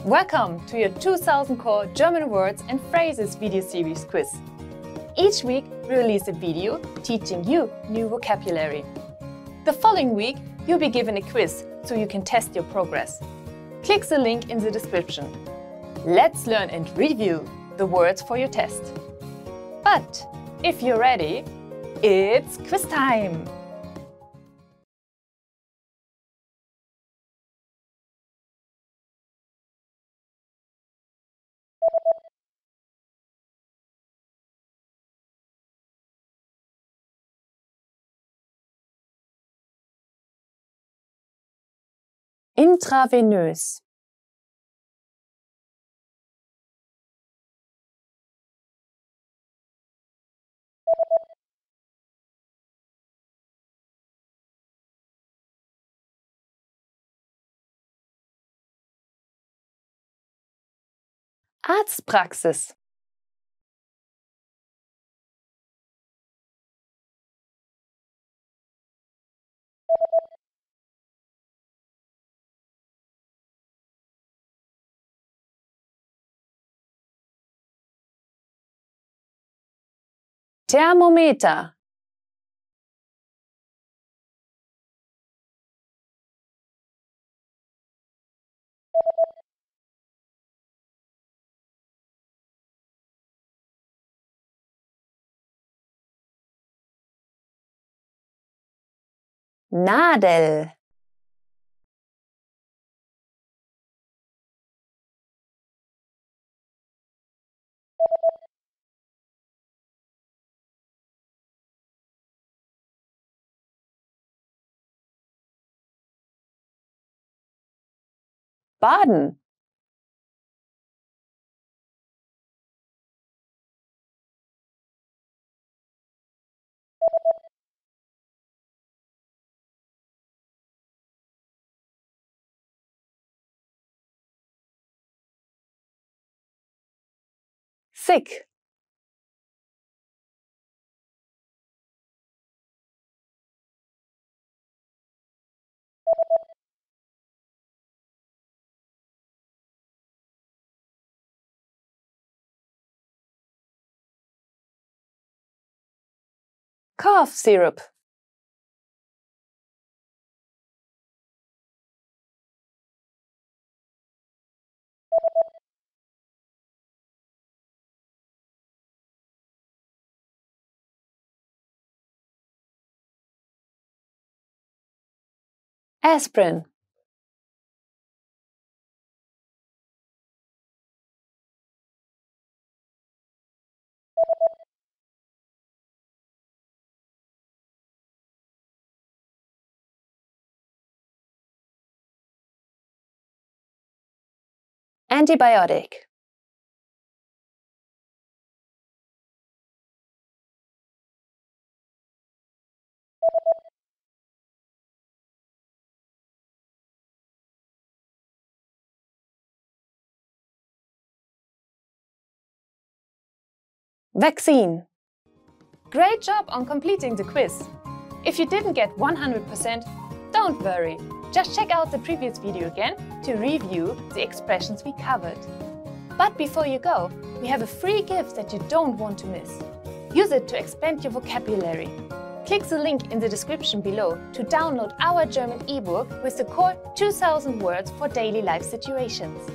Welcome to your 2000 Core German Words and Phrases video series quiz. Each week we release a video teaching you new vocabulary. The following week you'll be given a quiz so you can test your progress. Click the link in the description. Let's learn and review the words for your test. But if you're ready, it's quiz time! Intravenös. Arztpraxis. Thermometer. Nadel. Baden. Sick. Cough syrup. Aspirin. Antibiotic. Vaccine. Great job on completing the quiz! If you didn't get 100%, don't worry. Just check out the previous video again to review the expressions we covered. But before you go, we have a free gift that you don't want to miss. Use it to expand your vocabulary. Click the link in the description below to download our German ebook with the core 2000 words for daily life situations.